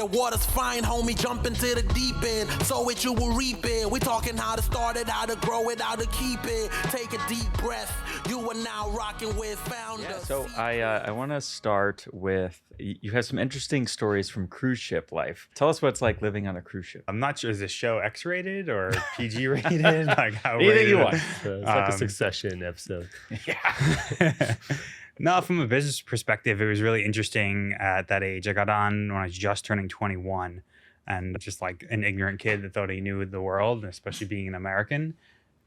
the water's fine, homie, jump into the deep end. Sow it, you will reap it. We talking how to start it, how to grow it, how to keep it. Take a deep breath. You are now rocking with Founder. Yeah, so I want to start with, you have some interesting stories from cruise ship life. Tell us what it's like living on a cruise ship. I'm not sure, is this show X-rated or PG-rated? Like how Anything you rated? want. So it's like a Succession episode. Yeah. No, from a business perspective, it was really interesting at that age. I got on when I was just turning 21 and just like an ignorant kid that thought he knew the world, especially being an American,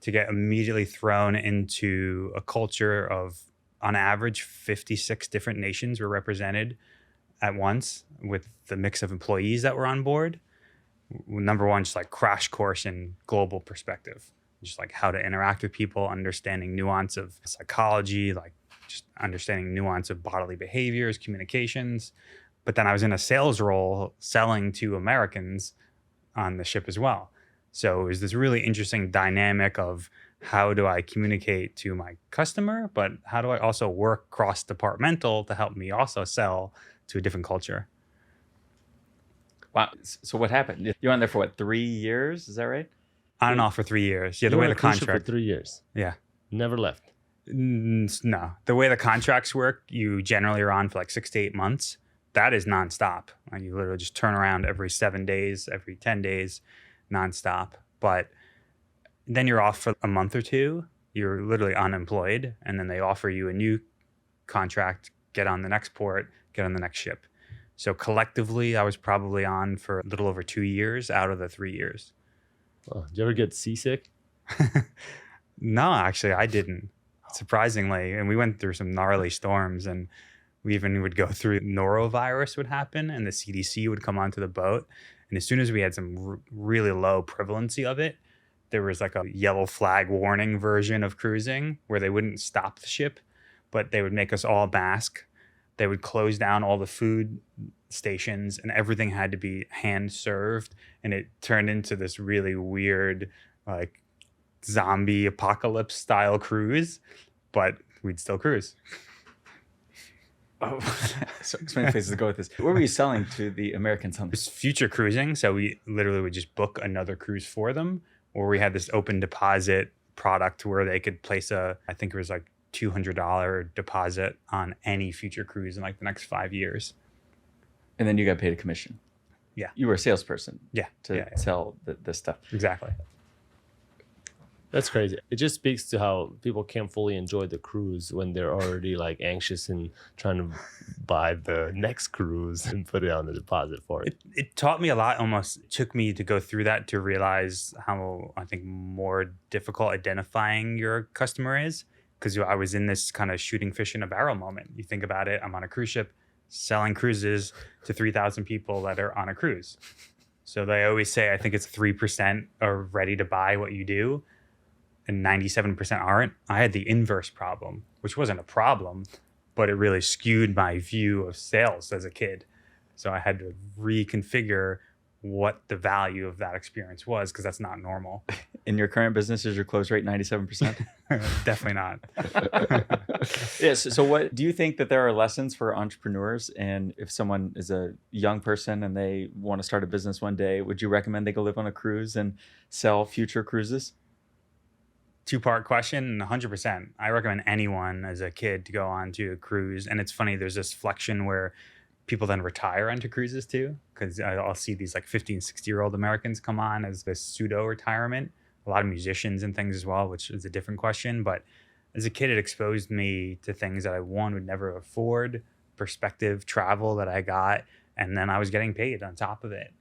to get immediately thrown into a culture of, on average, 56 different nations were represented at once with the mix of employees that were on board. Number one, just like crash course in global perspective, just like how to interact with people, understanding nuance of psychology, like just understanding nuance of bodily behaviors, communications. But then I was in a sales role selling to Americans on the ship as well. So it was this really interesting dynamic of how do I communicate to my customer, but how do I also work cross-departmental to help me also sell to a different culture? Wow. So what happened? You were on there for what, 3 years? Is that right? On and off for 3 years. Yeah, the You way were the on a cruise ship contract. for 3 years. Yeah. Never left. No, the way the contracts work, you generally are on for like 6 to 8 months. That is nonstop. And you literally just turn around every 7 days, every 10 days, nonstop. But then you're off for a month or two. You're literally unemployed. And then they offer you a new contract, get on the next port, get on the next ship. So collectively, I was probably on for a little over 2 years out of the 3 years. Oh, did you ever get seasick? No, actually, I didn't. Surprisingly, and we went through some gnarly storms, and we even would go through norovirus would happen, and the CDC would come onto the boat, and as soon as we had some really low prevalency of it, there was like a yellow flag warning version of cruising where they wouldn't stop the ship, but they would make us all mask. They would close down all the food stations, and everything had to be hand served, and it turned into this really weird like zombie apocalypse style cruise, but we'd still cruise. Oh, so many places to go with this. What were you selling to the Americans on It this? was future cruising, so we literally would just book another cruise for them, or we had this open deposit product where they could place I think it was like $200 deposit on any future cruise in like the next 5 years. And then you got paid a commission. Yeah. You were a salesperson Yeah, to sell this stuff. exactly. That's crazy. It just speaks to how people can't fully enjoy the cruise when they're already like anxious and trying to buy the next cruise and put it on the deposit for it. It taught me a lot. Almost it took me to go through that to realize how I think more difficult identifying your customer is, because I was in this kind of shooting fish in a barrel moment. You think about it, I'm on a cruise ship selling cruises to 3,000 people that are on a cruise. So they always say, I think it's 3% are ready to buy what you do and 97% aren't. I had the inverse problem, which wasn't a problem, but it really skewed my view of sales as a kid. So I had to reconfigure what the value of that experience was, because that's not normal. In your current business, is your close rate 97%? Definitely not. Yes. So what do you think that there are lessons for entrepreneurs? And if someone is a young person and they want to start a business one day, would you recommend they go live on a cruise and sell future cruises? Two-part question, 100%. I recommend anyone as a kid to go on to a cruise. And it's funny, there's this flexion where people then retire onto cruises too, because I'll see these like 15, 60-year-old Americans come on as this pseudo-retirement. A lot of musicians and things as well, which is a different question. But as a kid, it exposed me to things that I, one, would never afford, perspective, travel that I got, and then I was getting paid on top of it.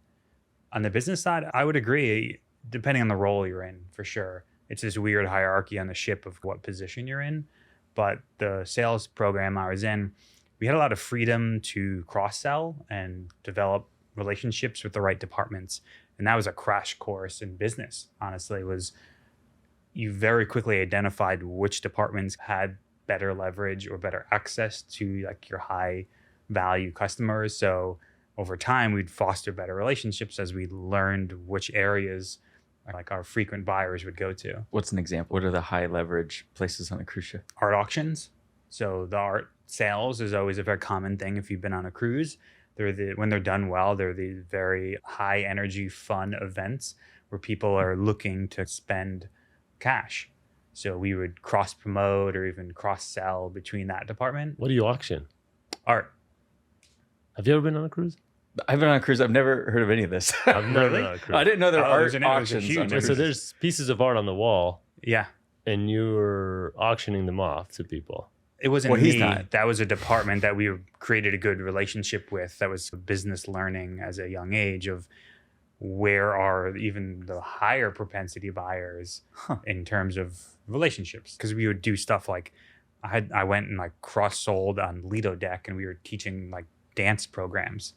On the business side, I would agree, depending on the role you're in, for sure. It's this weird hierarchy on the ship of what position you're in. But the sales program I was in, we had a lot of freedom to cross-sell and develop relationships with the right departments. And that was a crash course in business, honestly. Was you very quickly identified which departments had better leverage or better access to like your high value customers. So over time, we'd foster better relationships as we learned which areas like our frequent buyers would go to. What's an example? What are the high leverage places on a cruise ship? Art auctions. So the art sales is always a very common thing if you've been on a cruise. When they're done well, they're the very high energy, fun events where people are looking to spend cash. So we would cross promote or even cross sell between that department. What do you auction? Art. Have you ever been on a cruise? I've been on a cruise. I've never heard of any of this. I've never been on a cruise. I didn't know there Oh, are there's a auctions. huge- on Yeah, So cruises. there's pieces of art on the wall, Yeah. and you're auctioning them off to people. It wasn't Well, he's me. not. That was a department that we created a good relationship with. That was business learning as a young age of where are even the higher propensity buyers in terms of relationships. Because we would do stuff like I went and like cross sold on Lido Deck, and we were teaching like dance programs.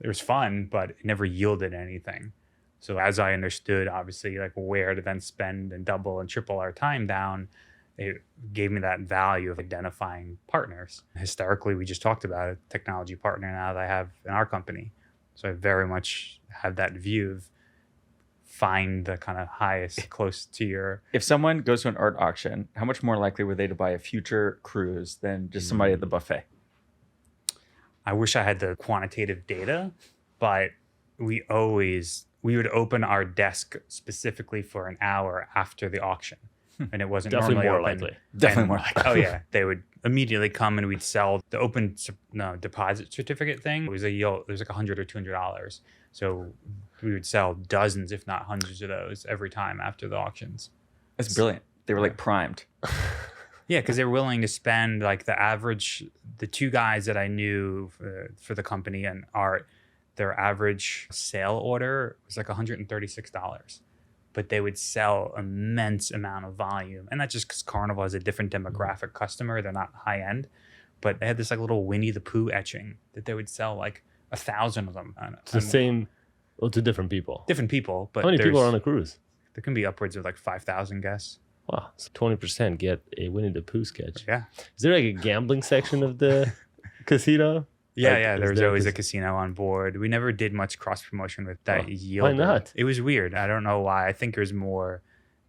It was fun, but it never yielded anything. So as I understood, obviously, like where to then spend and double and triple our time down, it gave me that value of identifying partners. Historically, we just talked about a technology partner now that I have in our company. So I very much have that view of find the kind of highest close to your... If someone goes to an art auction, how much more likely were they to buy a future cruise than just somebody at the buffet? I wish I had the quantitative data, but we would open our desk specifically for an hour after the auction. And it wasn't Definitely normally more open. likely. Definitely And- more likely. Oh yeah, they would immediately come and we'd sell the deposit certificate thing. It was like $100 or $200. So we would sell dozens, if not hundreds of those every time after the auctions. That's brilliant. They were like primed. Yeah, because they're willing to spend like the two guys that I knew for the company and art, their average sale order was like $136. But they would sell immense amount of volume. And that's just because Carnival has a different demographic customer. They're not high end. But they had this like little Winnie the Pooh etching that they would sell like 1,000 of them. It's the same, well, to different people. Different people. But How many people are on there's- a cruise? There can be upwards of like 5,000 guests. Wow, so 20% get a Winnie the Pooh sketch. Yeah. Is there like a gambling section of the casino? Yeah, Like, yeah. is There was there always a cas- casino on board. We never did much cross promotion with that Oh, yield. not? It was weird. I don't know why. I think there's more,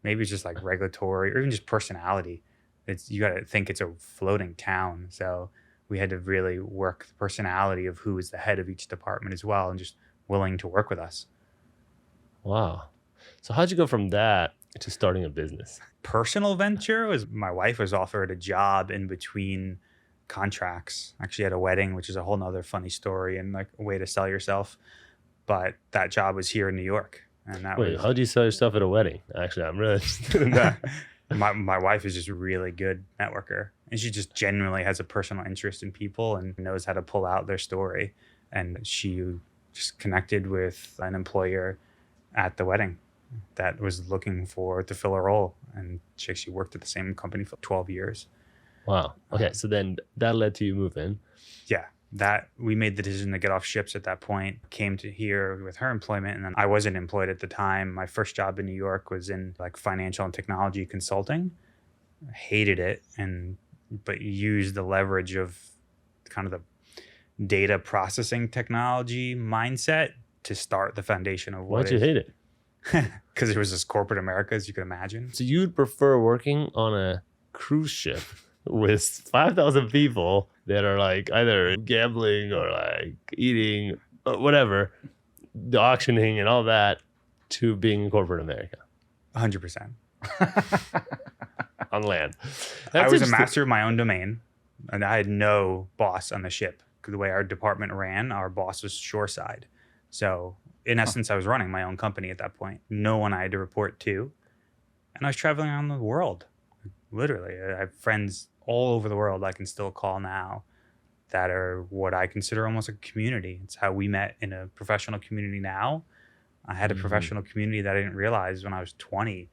maybe it's just like regulatory or even just personality. You got to think it's a floating town. So we had to really work the personality of who is the head of each department as well and just willing to work with us. Wow. So how'd you go from that to starting a business? Personal venture was my wife was offered a job in between contracts, actually at a wedding, which is a whole nother funny story and like a way to sell yourself. But that job was here in New York. And that Wait, was how do you sell yourself at a wedding? Actually, I'm really interested in that. my wife is just a really good networker. And she just genuinely has a personal interest in people and knows how to pull out their story. And she just connected with an employer at the wedding that was looking to fill a role. And she actually worked at the same company for 12 years. Wow. Okay, so then that led to you moving. Yeah, that we made the decision to get off ships at that point, came to here with her employment. And then I wasn't employed at the time. My first job in New York was in like financial and technology consulting. I hated it, but used the leverage of kind of the data processing technology mindset to start the foundation of what Why'd you hate it? Because it was this corporate America, as you can imagine. So you'd prefer working on a cruise ship with 5,000 people that are like either gambling or like eating or whatever, the auctioning and all that, to being in corporate America 100%. on land. I That's was a interesting. master of my own domain, and I had no boss on the ship. 'Cause the way our department ran, our boss was shoreside. So in essence, I was running my own company at that point. No one I had to report to. And I was traveling around the world. Literally, I have friends all over the world I can still call now that are what I consider almost a community. It's how we met in a professional community now. I had a professional community that I didn't realize when I was 20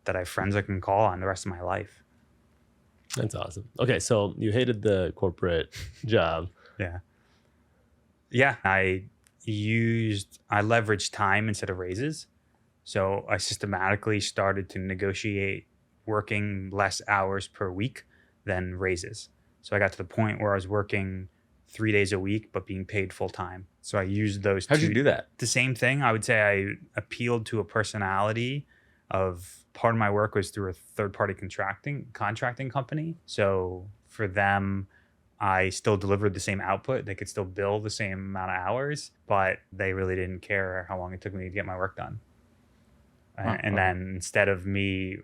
that I have friends I can call on the rest of my life. That's awesome. Okay, so you hated the corporate job. Yeah. Yeah. I leveraged time instead of raises. So I systematically started to negotiate working less hours per week than raises. So I got to the point where I was working 3 days a week, but being paid full time. So I used those How'd you do that? The same thing. I would say I appealed to a personality of part of my work was through a third-party contracting company. So for them, I still delivered the same output. They could still bill the same amount of hours, but they really didn't care how long it took me to get my work done. And then instead of me,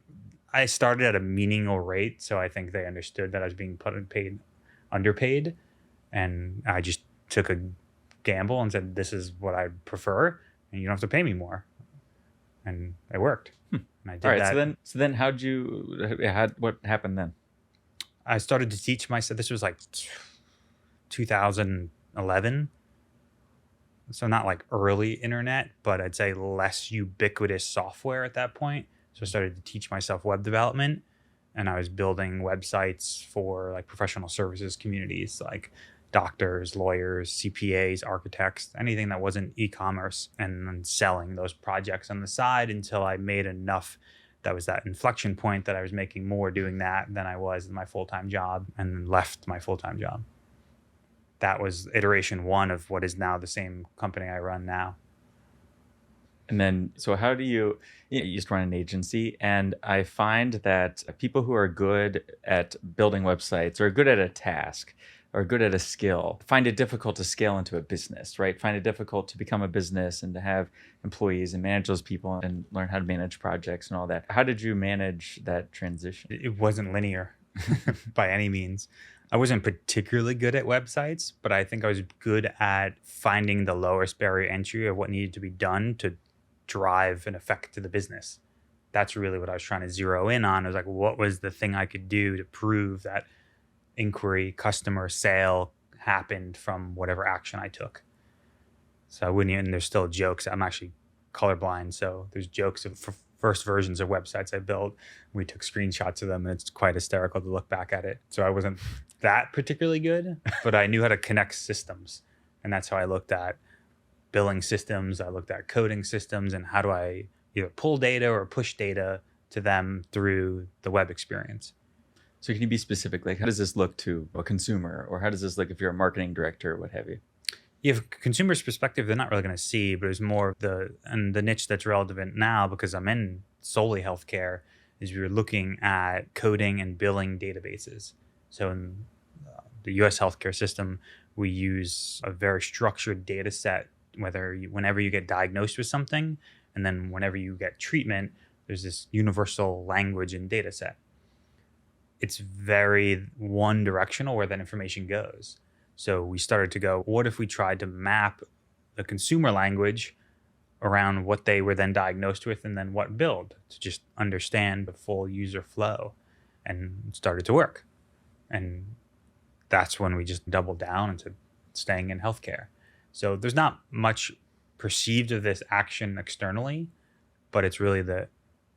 I started at a meaningful rate. So I think they understood that I was being underpaid. And I just took a gamble and said, this is what I prefer. And you don't have to pay me more. And it worked. And I did that. So then what happened then? I started to teach myself. This was like 2011. So not like early internet, but I'd say less ubiquitous software at that point. So I started to teach myself web development, and I was building websites for like professional services communities, like doctors, lawyers, CPAs, architects, anything that wasn't e-commerce, and then selling those projects on the side until I made enough. That was that inflection point that I was making more doing that than I was in my full-time job, and then left my full-time job. That was iteration one of what is now the same company I run now. And then, so how do you used to run an agency, and I find that people who are good at building websites or good at a task or good at a skill find it difficult to scale into a business, right? Find it difficult to become a business and to have employees and manage those people and learn how to manage projects and all that. How did you manage that transition? It wasn't linear by any means. I wasn't particularly good at websites, but I think I was good at finding the lowest barrier entry of what needed to be done to drive an effect to the business. That's really what I was trying to zero in on. I was like, what was the thing I could do to prove that inquiry, customer, sale happened from whatever action I took? So I wouldn't even, there's still jokes. I'm actually colorblind, so there's jokes of first versions of websites I built. We took screenshots of them, and it's quite hysterical to look back at it. So I wasn't that particularly good, but I knew how to connect systems. And that's how I looked at billing systems. I looked at coding systems, and how do I either pull data or push data to them through the web experience. So can you be specific? Like, how does this look to a consumer, or how does this look if you're a marketing director or what have you? You have a consumer's perspective, they're not really going to see, but it's more the niche that's relevant now, because I'm in solely healthcare, is we were looking at coding and billing databases. So in the US healthcare system, we use a very structured data set, whenever you get diagnosed with something, and then whenever you get treatment, there's this universal language and data set. It's very one directional where that information goes. So we started to go, what if we tried to map the consumer language around what they were then diagnosed with and then what billed, to just understand the full user flow, and it started to work. And that's when we just doubled down into staying in healthcare. So there's not much perceived of this action externally, but it's really the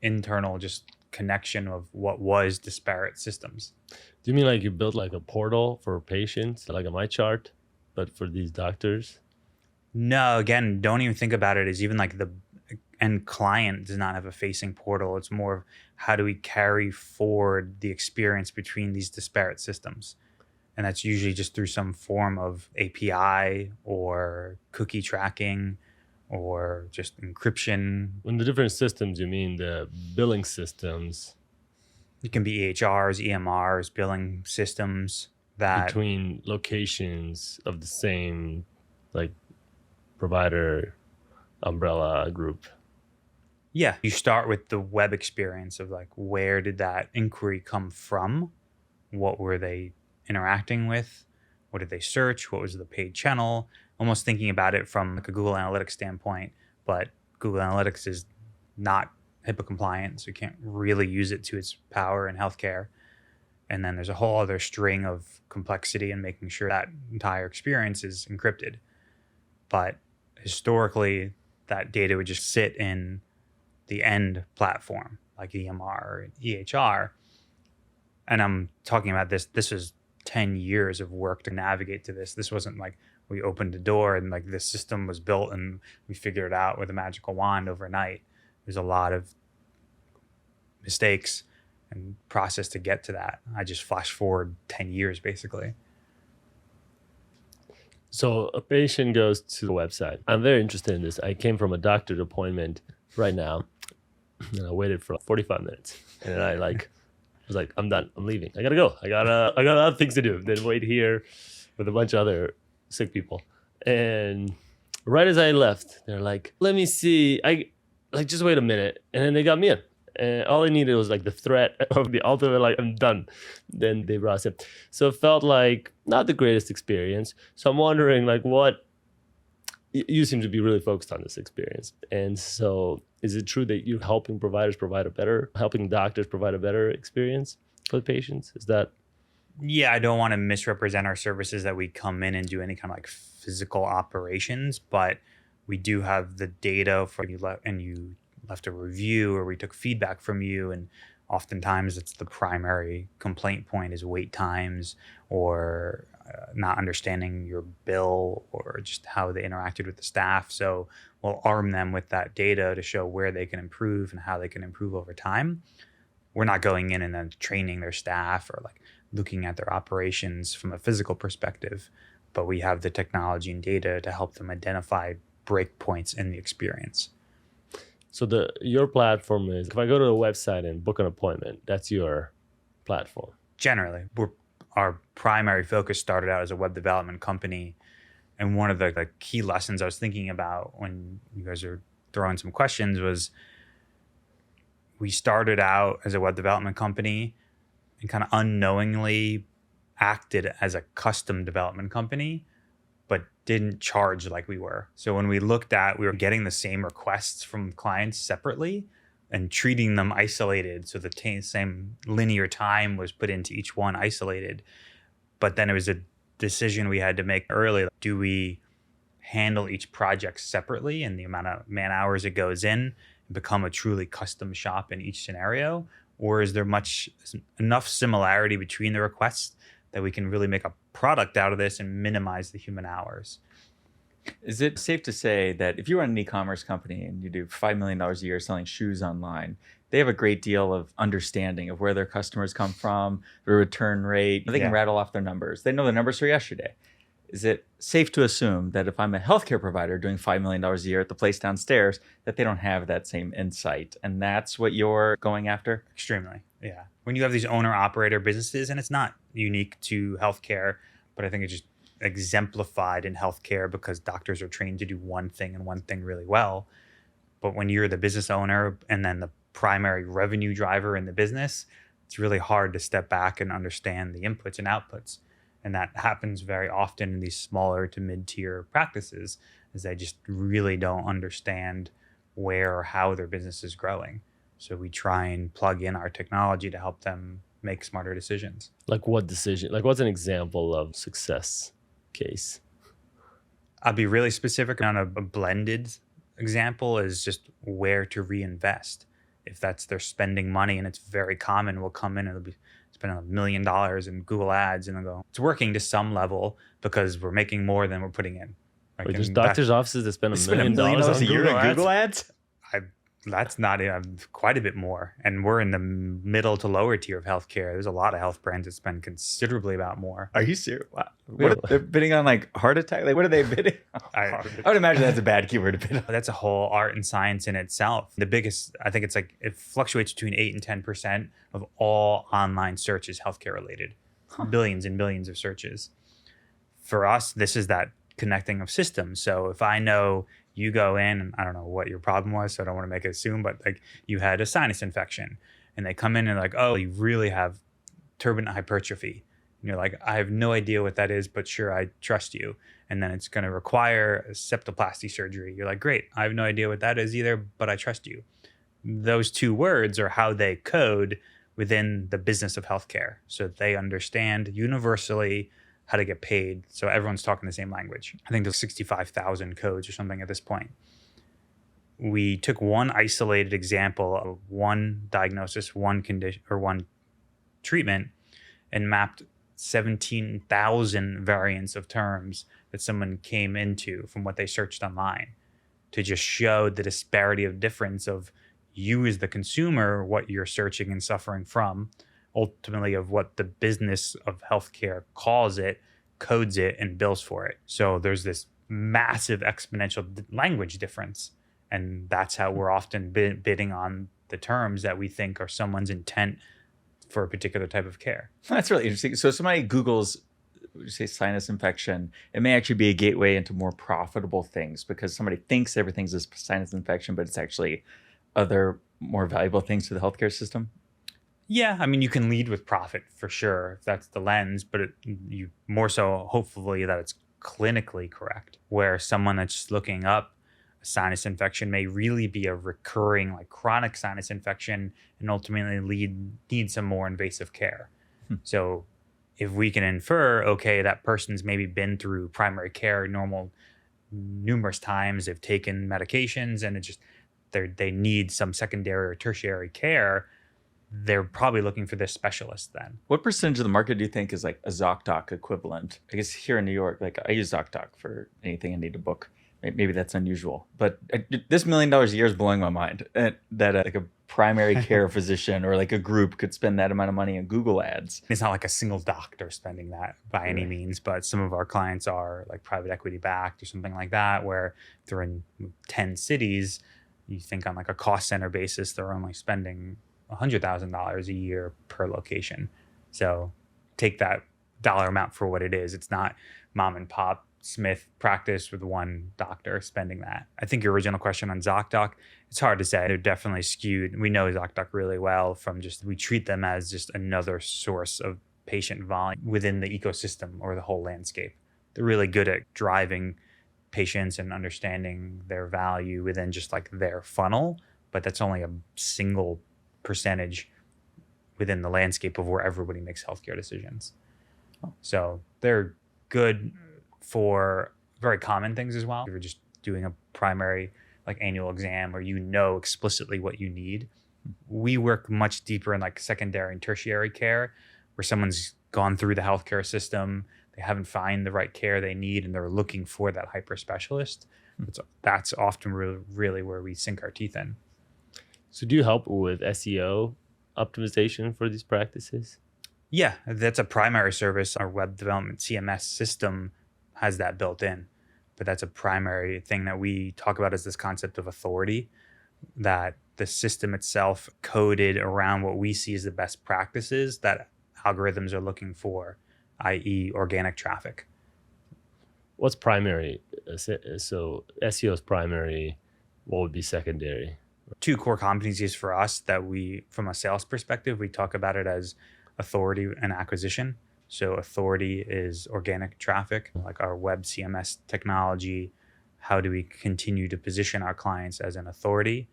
internal just connection of what was disparate systems. Do you mean like you built like a portal for patients, like a MyChart, but for these doctors? No, again, don't even think about it as even like the end client does not have a facing portal. It's more of how do we carry forward the experience between these disparate systems? And that's usually just through some form of API or cookie tracking or just encryption. When the different systems, you mean the billing systems? It can be EHRs, EMRs, billing systems that between locations of the same like provider umbrella group. Yeah, you start with the web experience of like, where did that inquiry come from? What were they interacting with? What did they search? What was the paid channel? Almost thinking about it from like a Google Analytics standpoint, but Google Analytics is not HIPAA compliant, so you can't really use it to its power in healthcare. And then there's a whole other string of complexity in making sure that entire experience is encrypted. But historically, that data would just sit in the end platform, like EMR or EHR. And I'm talking about this was 10 years of work to navigate to this. This wasn't like we opened a door and like this system was built and we figured it out with a magical wand overnight. There's a lot of mistakes and process to get to that. I just flash forward 10 years basically. So a patient goes to the website. I'm very interested in this. I came from a doctor's appointment right now, and I waited for 45 minutes. And then I was was like, I'm done. I'm leaving. I gotta go. I got other things to do than wait here with a bunch of other sick people. And right as I left, they're like, let me see. I like, just wait a minute. And then they got me in. And all I needed was like the threat of the ultimate, like, I'm done. Then they brought us in. So it felt like not the greatest experience. So I'm wondering, like, what you seem to be really focused on this experience. And so is it true that you're helping providers helping doctors provide a better experience for the patients? Is that? Yeah, I don't want to misrepresent our services that we come in and do any kind of like physical operations, but we do have the data for you you left a review or we took feedback from you, and oftentimes it's the primary complaint point is wait times or not understanding your bill or just how they interacted with the staff. So we'll arm them with that data to show where they can improve and how they can improve over time. We're not going in and then training their staff or like looking at their operations from a physical perspective, but we have the technology and data to help them identify breakpoints in the experience. So your platform is, if I go to the website and book an appointment, that's your platform. Generally, our primary focus started out as a web development company. And one of the key lessons I was thinking about when you guys are throwing some questions was we started out as a web development company and kind of unknowingly acted as a custom development company, but didn't charge like we were. So when we were getting the same requests from clients separately and treating them isolated. So the same linear time was put into each one isolated. But then it was a decision we had to make early. Do we handle each project separately and the amount of man hours it goes in and become a truly custom shop in each scenario? Or is there enough similarity between the requests that we can really make a product out of this and minimize the human hours? Is it safe to say that if you run an e-commerce company and you do $5 million a year selling shoes online, they have a great deal of understanding of where their customers come from, the return rate. They can rattle off their numbers. They know the numbers for yesterday. Is it safe to assume that if I'm a healthcare provider doing $5 million a year at the place downstairs, that they don't have that same insight? And that's what you're going after? Extremely, yeah. When you have these owner-operator businesses, and it's not unique to healthcare, but I think it's just exemplified in healthcare because doctors are trained to do one thing and one thing really well. But when you're the business owner and then the primary revenue driver in the business, it's really hard to step back and understand the inputs and outputs. And that happens very often in these smaller to mid-tier practices, is they just really don't understand where or how their business is growing. So we try and plug in our technology to help them make smarter decisions. Like what decision? Like what's an example of success case? I'll be really specific on a blended example is just where to reinvest. If they're spending money, and it's very common, we'll come in and it'll be spending $1 million in Google ads and they'll go, it's working to some level because we're making more than we're putting in. Like, Wait, there's doctors' offices that spend $1 million a year on Google ads? That's not quite a bit more. And we're in the middle to lower tier of healthcare. There's a lot of health brands that spend considerably about more. Are you serious? Wow. They're bidding on like heart attack? Like what are they bidding on? I would imagine that's a bad keyword to bid on. That's a whole art and science in itself. The biggest, I think it fluctuates between 8 and 10% of all online search is healthcare related. Billions and billions of searches. For us, this is that connecting of systems. So if I know you go in, and I don't know what your problem was, so I don't want to make it assume, but like you had a sinus infection and they come in and like, oh, you really have turbinate hypertrophy. And you're like, I have no idea what that is, but sure, I trust you. And then it's going to require a septoplasty surgery. You're like, great, I have no idea what that is either, but I trust you. Those two words are how they code within the business of healthcare. So they understand universally how to get paid. So everyone's talking the same language. I think there's 65,000 codes or something at this point. We took one isolated example of one diagnosis, one condition, or one treatment, and mapped 17,000 variants of terms that someone came into from what they searched online to just show the disparity of difference of you as the consumer, what you're searching and suffering from, ultimately of what the business of healthcare calls it, codes it, and bills for it. So there's this massive exponential language difference. And that's how we're often bidding on the terms that we think are someone's intent for a particular type of care. That's really interesting. So somebody Googles, would you say, sinus infection, it may actually be a gateway into more profitable things because somebody thinks everything's a sinus infection, but it's actually other more valuable things to the healthcare system. Yeah, I mean, you can lead with profit for sure if that's the lens, but you more so hopefully that it's clinically correct, where someone that's looking up a sinus infection may really be a recurring, like chronic sinus infection and ultimately need some more invasive care. So if we can infer, okay, that person's maybe been through primary care numerous times, they've taken medications, and they need some secondary or tertiary care, they're probably looking for this specialist then. What percentage of the market do you think is like a ZocDoc equivalent? I guess here in New York, like I use ZocDoc for anything I need to book. Maybe that's unusual, but this $1 million a year is blowing my mind that like a primary care physician or like a group could spend that amount of money on Google ads. It's not like a single doctor spending that by any means, but some of our clients are like private equity backed or something like that, where if they're in 10 cities, you think on like a cost center basis, they're only spending $100,000 a year per location. So take that dollar amount for what it is. It's not mom and pop Smith practice with one doctor spending that. I think your original question on ZocDoc, it's hard to say. They're definitely skewed. We know ZocDoc really well from we treat them as just another source of patient volume within the ecosystem or the whole landscape. They're really good at driving patients and understanding their value within just like their funnel, but that's only a single percentage within the landscape of where everybody makes healthcare decisions. So they're good for very common things as well. If you're just doing a primary like annual exam where you know explicitly what you need. We work much deeper in like secondary and tertiary care where someone's gone through the healthcare system, they haven't found the right care they need, and they're looking for that hyper specialist. That's often really where we sink our teeth in. So do you help with SEO optimization for these practices? Yeah, that's a primary service. Our web development CMS system has that built in, but that's a primary thing that we talk about is this concept of authority, that the system itself coded around what we see as the best practices that algorithms are looking for, i.e. organic traffic. What's primary? So SEO is primary. What would be secondary? Two core competencies for us that from a sales perspective, we talk about it as authority and acquisition. So authority is organic traffic, like our web CMS technology. How do we continue to position our clients as an authority,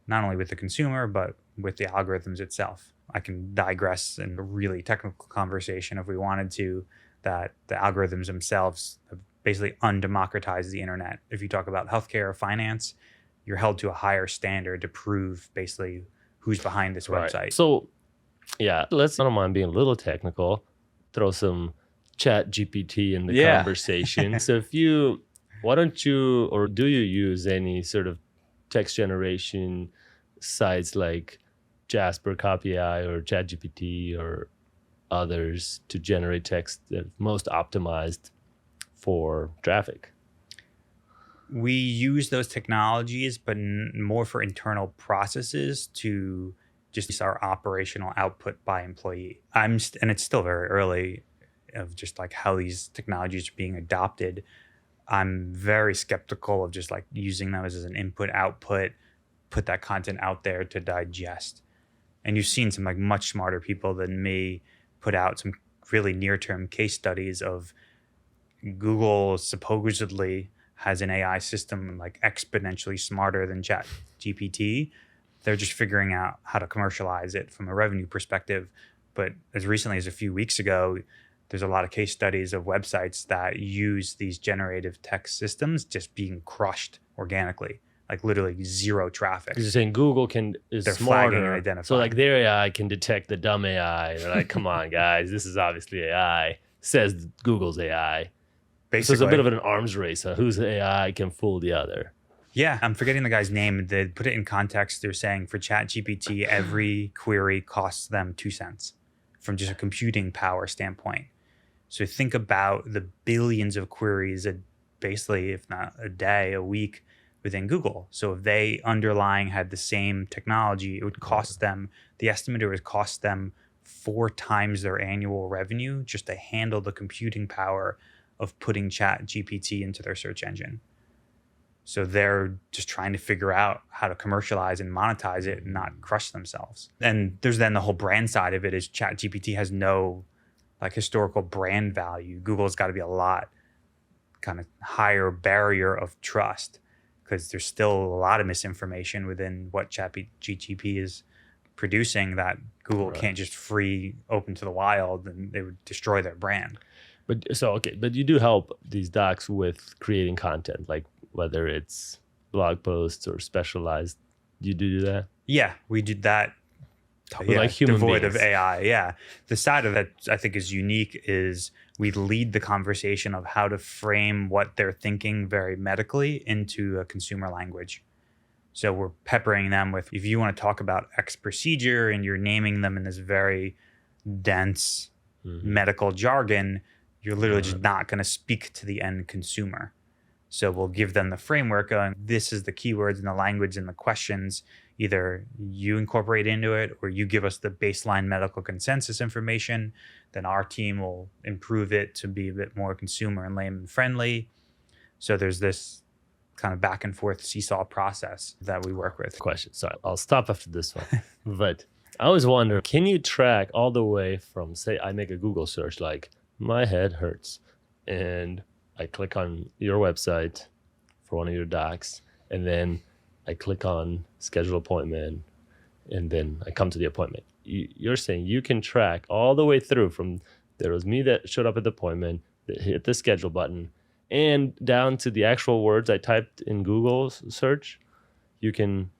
not only with the consumer, but with the algorithms itself? I can digress in a really technical conversation if we wanted to, that the algorithms themselves have basically undemocratized the internet. If you talk about healthcare or finance, you're held to a higher standard to prove basically who's behind this website. So yeah, I don't mind being a little technical. Throw some chat GPT in the conversation. So why don't you, or do you use any sort of text generation sites like Jasper, Copy AI, or ChatGPT or others to generate text that's most optimized for traffic? We use those technologies, but more for internal processes to just our operational output by employee. And it's still very early of just like how these technologies are being adopted. I'm very skeptical of just like using them as an input output, put that content out there to digest. And you've seen some like much smarter people than me put out some really near-term case studies of Google supposedly has an AI system like exponentially smarter than ChatGPT. They're just figuring out how to commercialize it from a revenue perspective. But as recently as a few weeks ago, there's a lot of case studies of websites that use these generative text systems just being crushed organically, like literally zero traffic. You're saying Google is They're flagging and smarter, identifying. so like their AI can detect the dumb AI. They're like, come on, guys, this is obviously AI. Says Google's AI. Basically, So it's a bit of an arms race. Whose AI can fool the other? Yeah, I'm forgetting the guy's name. They put it in context. They're saying for ChatGPT, every query costs them 2 cents from just a computing power standpoint. So think about the billions of queries, basically, if not a day, a week within Google. So if they underlying had the same technology, it would cost them, the estimator would cost them 4 times their annual revenue just to handle the computing power of putting Chat GPT into their search engine. So they're just trying to figure out how to commercialize and monetize it and not crush themselves. And there's then the whole brand side of it is Chat GPT has no like historical brand value. Google's got to be a lot kind of higher barrier of trust because there's still a lot of misinformation within what Chat GPT is producing that Google can't just free open to the wild, and they would destroy their brand. But you do help these docs with creating content, like whether it's blog posts or specialized. You do that? Yeah, we did that. Like human devoid beings. of AI. Yeah. The side of that I think is unique is we lead the conversation of how to frame what they're thinking very medically into a consumer language. So we're peppering them with, if you want to talk about X procedure and you're naming them in this very dense medical jargon, you're literally just not going to speak to the end consumer. So we'll give them the framework going, this is the keywords and the language and the questions. Either you incorporate into it or you give us the baseline medical consensus information. Then our team will improve it to be a bit more consumer and layman friendly. So there's this kind of back and forth seesaw process that we work with. Question. Sorry, I'll stop after this one. But I always wonder, can you track all the way from, say, I make a Google search like, my head hurts, and I click on your website for one of your docs, and then I click on schedule appointment, and then I come to the appointment. You're saying you can track all the way through from there was me that showed up at the appointment, that hit the schedule button, and down to the actual words I typed in Google search. You can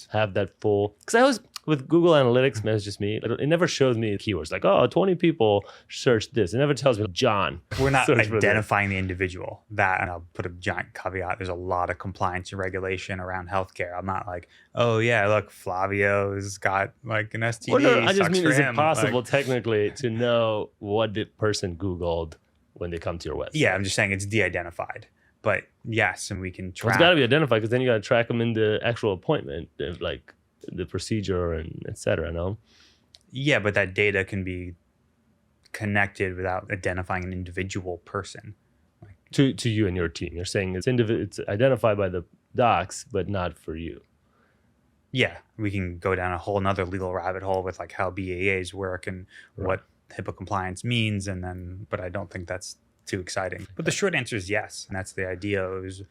have that full, because I was with Google Analytics, man, it's just me. It never shows me keywords like, 20 people searched this. It never tells me John. We're not identifying the individual. That, and I'll put a giant caveat. There's a lot of compliance and regulation around healthcare. I'm not like, oh yeah, look, Flavio's got like an STD. Well, no, I just mean, is it him. possible technically to know what the person Googled when they come to your website? Yeah, I'm just saying it's de-identified. But yes, and we can track. Well, it's got to be identified because then you got to track them in the actual appointment, like the procedure and et cetera, no? Yeah, but that data can be connected without identifying an individual person. To you and your team. You're saying it's identified by the docs, but not for you. Yeah, we can go down a whole nother legal rabbit hole with like how BAAs work and what HIPAA compliance means, but I don't think that's too exciting. But the short answer is yes, and that's the idea is,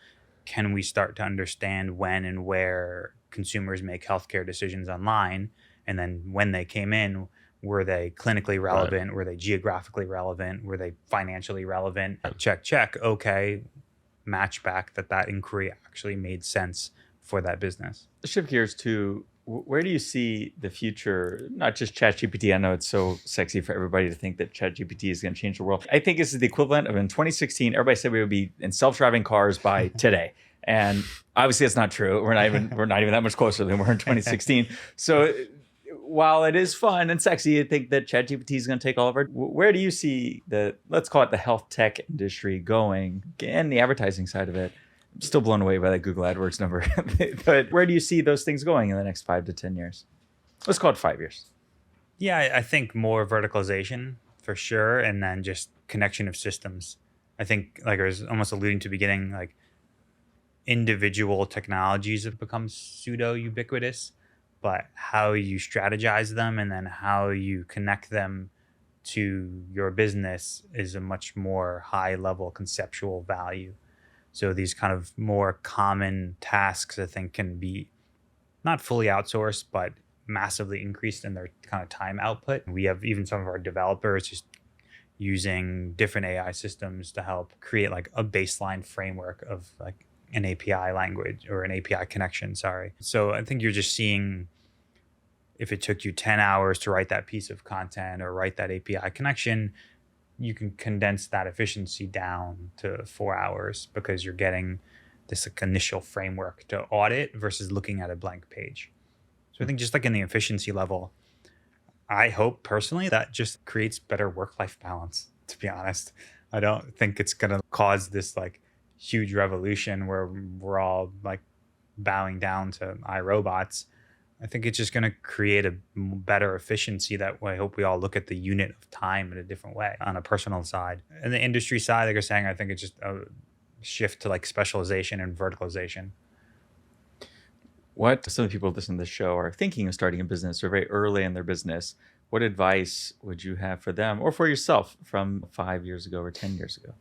can we start to understand when and where consumers make healthcare decisions online, and then when they came in, were they clinically relevant? Were they geographically relevant? Were they financially relevant? Check. Okay, match back that inquiry actually made sense for that business. Let's shift gears to where do you see the future, not just ChatGPT? I know it's so sexy for everybody to think that ChatGPT is going to change the world. I think this is the equivalent of in 2016, everybody said we would be in self-driving cars by today. And obviously it's not true. We're not even that much closer than we were in 2016. So while it is fun and sexy, I think that ChatGPT is going to take all of our, where do you see let's call it the health tech industry going, and the advertising side of it? I'm still blown away by that Google AdWords number. But where do you see those things going in the next 5 to 10 years? Let's call it 5 years. Yeah, I think more verticalization for sure. And then just connection of systems. I think, like I was almost alluding to beginning, like individual technologies have become pseudo ubiquitous, but how you strategize them and then how you connect them to your business is a much more high level conceptual value. So these kind of more common tasks, I think, can be not fully outsourced, but massively increased in their kind of time output. We have even some of our developers just using different AI systems to help create like a baseline framework of like an API language or an API connection, So I think you're just seeing, if it took you 10 hours to write that piece of content or write that API connection, you can condense that efficiency down to 4 hours because you're getting this like initial framework to audit versus looking at a blank page. So I think just like in the efficiency level, I hope personally that just creates better work-life balance, to be honest. I don't think it's going to cause this like huge revolution where we're all like bowing down to iRobots, I think it's just going to create a better efficiency. That way, I hope we all look at the unit of time in a different way on a personal side. And the industry side, like you're saying, I think it's just a shift to like specialization and verticalization. What some of the people listening to this show are thinking of starting a business or very early in their business, what advice would you have for them or for yourself from 5 years ago or 10 years ago?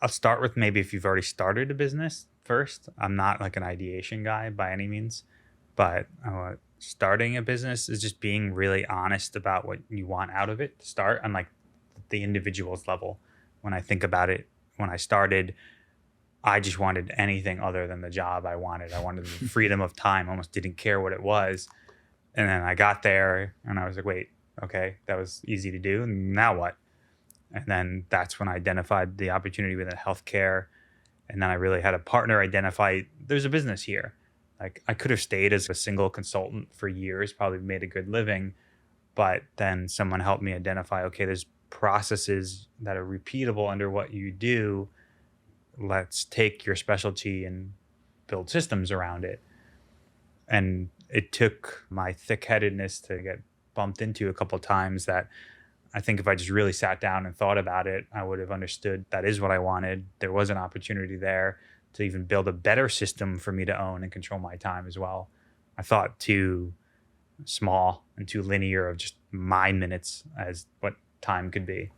I'll start with maybe if you've already started a business first. I'm not like an ideation guy by any means, but starting a business is just being really honest about what you want out of it to start on like the individual's level. When I think about it, when I started, I just wanted anything other than the job I wanted. I wanted the freedom of time, almost didn't care what it was. And then I got there and I was like, wait, okay, that was easy to do. Now what? And then that's when I identified the opportunity within healthcare. And then I really had a partner identify there's a business here. Like I could have stayed as a single consultant for years, probably made a good living. But then someone helped me identify, okay, there's processes that are repeatable under what you do. Let's take your specialty and build systems around it. And it took my thick-headedness to get bumped into a couple of times that I think if I just really sat down and thought about it, I would have understood that is what I wanted. There was an opportunity there to even build a better system for me to own and control my time as well. I thought too small and too linear of just my minutes as what time could be.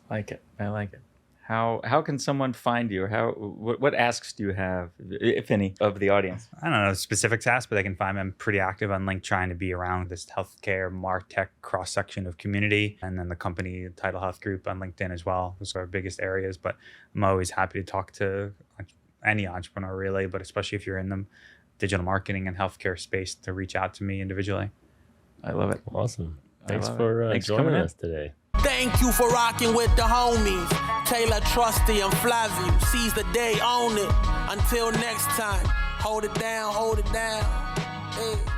Like it. I like it. How can someone find you? Or what asks do you have, if any, of the audience? I don't know specific tasks, but they can find me. I'm pretty active on LinkedIn, trying to be around this healthcare, MarTech cross section of community, and then the company Tidal Health Group on LinkedIn as well. Those are our biggest areas. But I'm always happy to talk to any entrepreneur really, but especially if you're in the digital marketing and healthcare space, to reach out to me individually. I love it. Awesome. Thanks for joining us today. Thank you for rocking with the homies. Taylor, Trusty, and Flaviu. Seize the day, own it. Until next time, hold it down, hold it down. Hey.